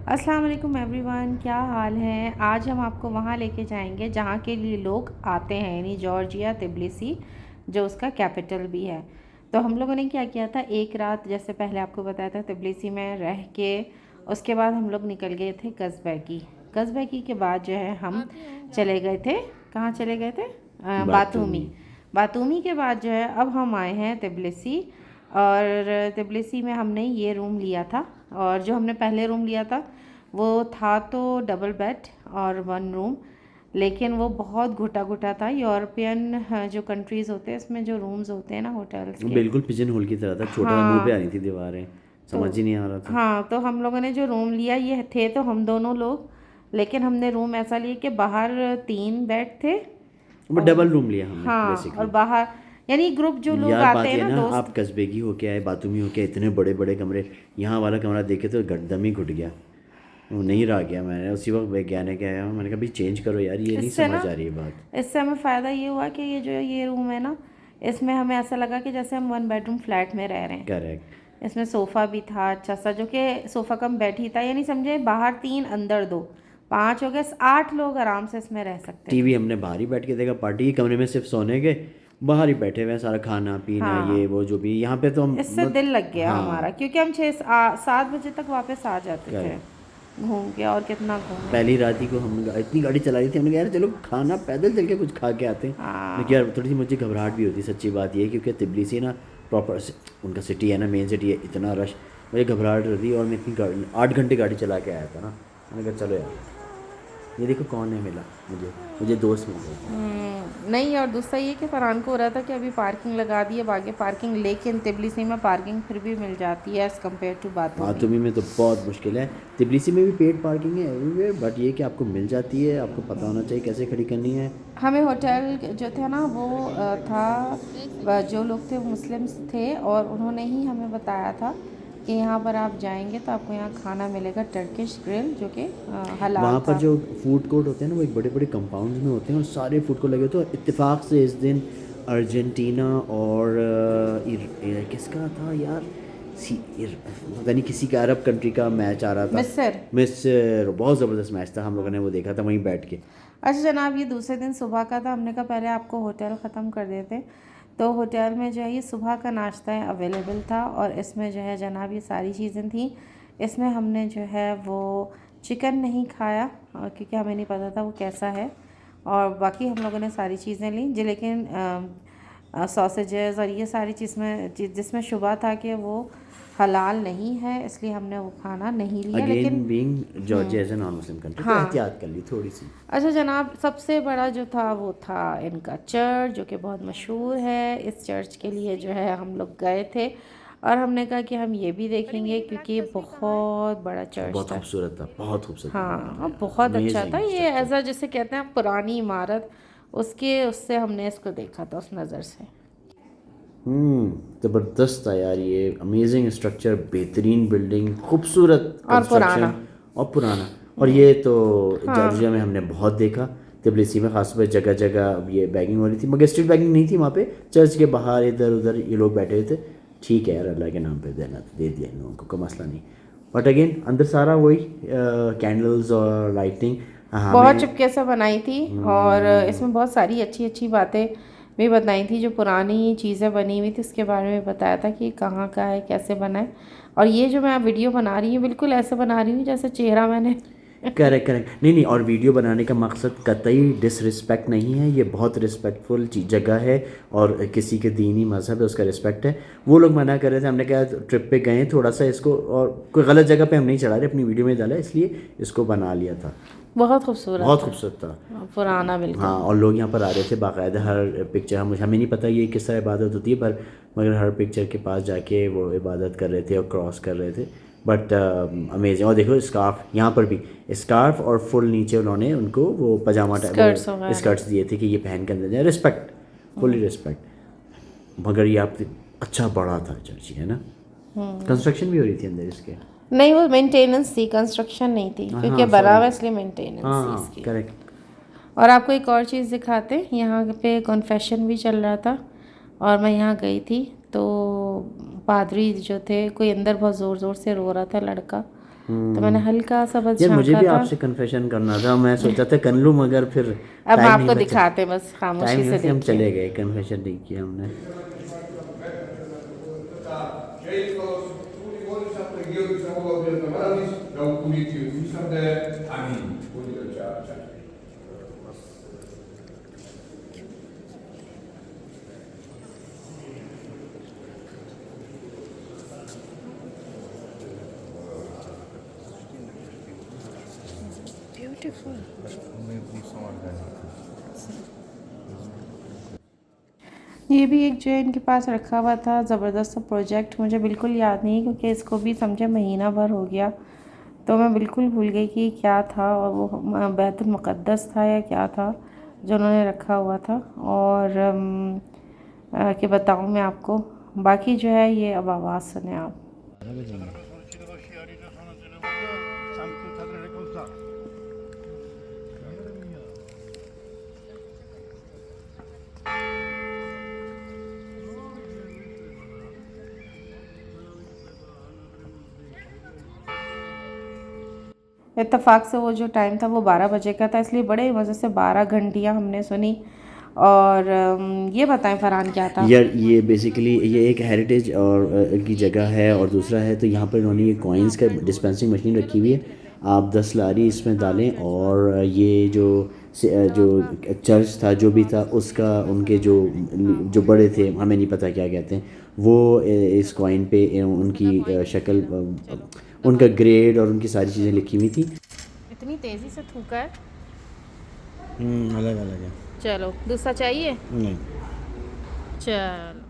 अस्सलाम वालेकुम एवरीवन, क्या हाल है। आज हम आपको वहाँ लेके जाएंगे जहाँ के लिए लोग आते हैं, यानी जॉर्जिया तिब्लिसी, जो उसका कैपिटल भी है। तो हम लोगों ने क्या किया था, एक रात जैसे पहले आपको बताया था तिब्लिसी में रह के उसके बाद हम लोग निकल गए थे कज़बैकी। कज़बैकी के बाद जो है हम चले गए थे, कहाँ चले गए थे, बातूमी। बातूमी। बातूमी के बाद जो है अब हम आए हैं तिब्लिसी। और तिब्लिसी में हमने ये रूम लिया था, और जो हमने पहले रूम लिया था वो था तो डबल बेड और वन रूम, लेकिन वो बहुत घुटा घुटा था। यूरोपियन जो कंट्रीज़ होते हैं इसमें जो रूम्स होते हैं ना होटल्स के। बिल्कुल पिजन होल की तरह था, छोटा सा, मुंह पे आ हाँ। रही थी दीवारें। तो समझ ही नहीं आ रहा था। हाँ, तो हम लोगों ने जो रूम लिया, ये थे तो हम दोनों लोग, लेकिन हमने रूम ऐसा लिया कि बाहर 3 बेड थे। बट और डबल रूम लिया हमने हाँ, और बेसिकली। बाहर यानी ग्रुप जो लोग यार आते बात हैं ये ना, ना, दोस्त। आप कस्बेगी होके आए, बातूमी होके आए, इतने बड़े बड़े कमरे। यहाँ वाला कमरा देखे तो दम ही घुट गया। वो नहीं रहा गया। मैंने उसी वक्त वैज्ञानिक आया, मैंने कहा भाई चेंज करो यार, ये नहीं इससे समझ ना आ रही है बात। इससे हमें फ़ायदा ये हुआ कि ये रूम है ना, इसमें हमें ऐसा लगा कि जैसे हम 1 बेडरूम फ्लैट में रह रहे हैं। करेक्ट। इसमें सोफ़ा भी था अच्छा सा, जो कि सोफ़ा कम बेड ही था, यानी समझे बाहर 3 अंदर 2, 5 हो गए, 8 लोग आराम से इसमें रह सकते थे। टीवी हमने बाहर ही बैठ के देखा, पार्टी के कमरे में सिर्फ सोने के। बाहर ही बैठे हुए हैं, सारा खाना पीना ये हाँ, वो जो भी यहाँ पे तो इससे हम। दिल लग गया हमारा, हाँ। क्योंकि हम 7 बजे तक वापस आ जाते थे करेक्ट। घूम के, और कितना घूमे। पहली रात ही को हम इतनी गाड़ी चला रही थी, हमने कहा यार चलो खाना पैदल चल के कुछ खा के आते हैं। लेकिन हाँ। यार थोड़ी सी मुझे घबराहट भी होती है, सच्ची बात ये है, क्योंकि तिबलिसी ना प्रॉपर उनका सिटी है ना, मेन सिटी है, इतना रश। मुझे घबराहट होती है, और मैं इतनी गाड़ी 8 घंटे गाड़ी चला के आया था ना। मैंने कहा चलो यार, ये देखो कौन है मिला मुझे। मुझे दोस्त मिल गए। नहीं, और दूसरा ये कि फरहान को हो रहा था कि अभी पार्किंग लगा दी है, आगे पार्किंग, लेकिन तिब्लिसी में पार्किंग फिर भी मिल जाती है एज़ कम्पेयर टू बातूमी। बातूमी में तो बहुत मुश्किल है। तिबलिसी में भी पेड पार्किंग है एवरीवेयर, बट ये कि आपको मिल जाती है, आपको पता होना चाहिए कैसे खड़ी करनी है। हमें होटल जो था ना वो था, जो लोग थे वो मुस्लिम्स थे, और उन्होंने ही हमें बताया था कि यहाँ पर आप जाएंगे तो आपको यहाँ खाना मिलेगा टर्किश ग्रिल, जो कि हलाल वहाँ पर था। जो फूड कोर्ट होते हैं ना, वो एक बड़े बड़े कंपाउंड्स में होते हैं, और सारे फूड कोर्ट लगे। तो इत्तेफाक से इस दिन अर्जेंटीना और किसका था यार, पता नहीं, किसी का अरब कंट्री का मैच आ रहा था। मिस्र। मिस्र, बहुत ज़बरदस्त मैच था, हम लोगों ने वो देखा था वहीं बैठ के। अच्छा जनाब, ये दूसरे दिन सुबह का था। हमने कहा पहले आपको होटल ख़त्म कर देते। तो होटल में जो है ये सुबह का नाश्ता अवेलेबल था, और इसमें जो है जनाब ये सारी चीज़ें थी। इसमें हमने जो है वो चिकन नहीं खाया, क्योंकि हमें नहीं पता था वो कैसा है। और बाकी हम लोगों ने सारी चीज़ें ली जी, लेकिन सॉसेजेस और ये सारी चीज़ में जिसमें शुबा था कि वो हलाल नहीं है, इसलिए हमने वो खाना नहीं लिया, अगेन लेकिन। Being Georgia as a non Muslim country, तो हाँ। एहतियात कर ली थोड़ी सी। अच्छा जनाब, सबसे बड़ा जो था वो था इनका चर्च, जो कि बहुत मशहूर है। इस चर्च के लिए जो है हम लोग गए थे, और हमने कहा कि हम ये भी देखेंगे, क्योंकि ये बहुत बड़ा चर्च बहुत था। खूबसूरत था, बहुत खूबसूरत बनाया था हाँ, यार, बहुत अच्छा था अमेजिंग ये, स्ट्रक्चर। ऐसा जिसे कहते हैं पुरानी इमारत, उसके उससे हमने इसको देखा था, उस नज़र से। ज़बरदस्त था यार, ये अमेजिंग स्ट्रक्चर, बेहतरीन बिल्डिंग, खूबसूरत और पुराना। कंस्ट्रक्शन, और पुराना। और ये तो हाँ। जॉर्जिया में हमने बहुत देखा। तिब्लिसी में खासकर जगह जगह ये बैगिंग हो रही थी, मगर स्ट्रीट बैगिंग नहीं थी वहाँ पे। चर्च के बाहर इधर उधर ये लोग बैठे हुए थे। ठीक है यार, अल्लाह के नाम पे देना तो दे दिया इन लोगों को, कोई मसला नहीं। बट अगेन अंदर सारा वही कैंडल्स और लाइटिंग बहुत हमें। चुपके से बनाई थी, और इसमें बहुत सारी अच्छी अच्छी बातें भी बताई थी, जो पुरानी चीज़ें बनी हुई थी उसके बारे में बताया था कि कहाँ का है, कैसे बना है। और ये जो मैं वीडियो बना रही हूँ, बिल्कुल ऐसे बना रही हूँ जैसे चेहरा मैंने करेक्ट करेक्ट, नहीं नहीं, और वीडियो बनाने का मकसद कतई डिसरिस्पेक्ट नहीं है, ये बहुत रिस्पेक्टफुल जगह है, और किसी के दीनी मज़हब है उसका रिस्पेक्ट है। वो लोग मना कर रहे थे, हमने कहा ट्रिप पे गए थोड़ा सा इसको, और कोई गलत जगह पे हम नहीं चढ़ा रहे, अपनी वीडियो में डाला, इसलिए इसको बना लिया था। बहुत खूबसूरत बहुत था। खूबसूरत था। पुराना बिल्कुल। हाँ, और लोग यहाँ पर आ रहे थे बाकायदा, हर पिक्चर, हमें नहीं पता ये किस तरह इबादत होती है, पर मगर हर पिक्चर के पास जाके वो इबादत कर रहे थे और क्रॉस कर रहे थे। But amazing. और देखो स्कार्फ, यहाँ पर भी स्कार्फ, और फुल नीचे उन्होंने उनको वो पजामा टाइप वो स्कर्ट्स वगैरह। स्कर्ट्स दिए थे कि ये पहन के अंदर जाए, रिस्पेक्ट, फुली रिस्पेक्ट। मगर ये आप अच्छा बड़ा था चर्च, है ना। कंस्ट्रक्शन भी हो रही थी अंदर इसके। नहीं, वो मेंटेनेंस थी, कंस्ट्रक्शन नहीं थी, क्योंकि हाँ बना सॉरी। हुआ इसलिए मेंटेनेंस थी हाँ इसकी। करेक्ट। और आपको एक और चीज़ दिखाते हैं, यहाँ पे कॉन्फेशन भी चल रहा था, और मैं यहाँ गई थी तो पादरी जो थे, कोई अंदर बहुत ज़ोर ज़ोर से रो रहा था लड़का, तो मैंने हल्का सा बस यार मुझे झांका भी था। आपसे कन्फेशन करना था, मैं सोचा था कर लूँ मगर फिर अब टाइम आपको नहीं बचा। दिखाते बस टाइम खामोशी नहीं से बचा, हम देखिए। चले गए, कन्फेशन नहीं किया हमने। ब्यूटीफुल। ये भी एक जो है इनके पास रखा हुआ था ज़बरदस्त प्रोजेक्ट, मुझे बिल्कुल याद नहीं क्योंकि इसको भी समझे महीना भर हो गया, तो मैं बिल्कुल भूल गई कि क्या था, और वो बैतुल मुक़द्दस था या क्या था जो उन्होंने रखा हुआ था। और कि बताऊँ मैं आपको, बाकी जो है ये अब आवाज़ सुने आप। इत्तेफाक से वो जो टाइम था वो 12 बजे का था, इसलिए बड़े मज़े से 12 घंटियाँ हमने सुनी। और ये बताएं फरहान क्या था? यार ये बेसिकली ये एक हेरिटेज और की जगह है, और दूसरा है तो यहाँ पर इन्होंने ये कॉइन्स का डिस्पेंसिंग मशीन रखी हुई है। आप 10 लारी इसमें डालें, और ये जो चर्च था जो भी था उसका, उनके जो बड़े थे, हमें नहीं पता क्या कहते हैं, वो इस कॉइन पे उनकी शक्ल, उनका ग्रेड और उनकी सारी चीज़ें लिखी हुई थी। इतनी तेज़ी से थूका है। अलग अलग है। चलो दूसरा चाहिए। नहीं। चल